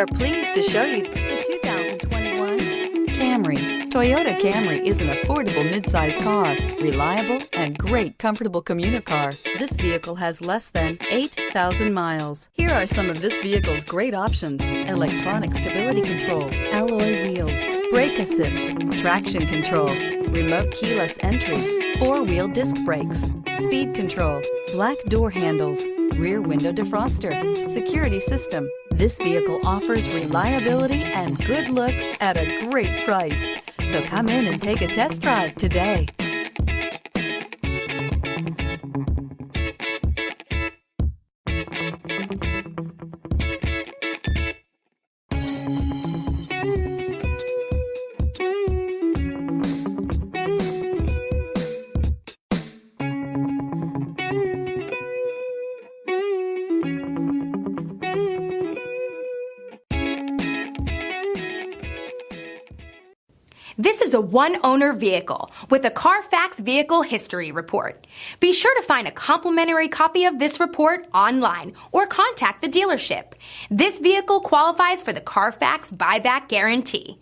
are pleased to show you the 2021 Camry. Toyota Camry is an affordable midsize car, reliable and great comfortable commuter car. This vehicle has less than 8,000 miles. Here are some of this vehicle's great options: electronic stability control, alloy wheels, brake assist, traction control, remote keyless entry, four-wheel disc brakes, speed control, black door handles, rear window defroster, security system. This vehicle offers reliability and good looks at a great price. So come in and take a test drive today. This is a one-owner vehicle with a Carfax Vehicle History Report. Be sure to find a complimentary copy of this report online or contact the dealership. This vehicle qualifies for the Carfax Buyback Guarantee.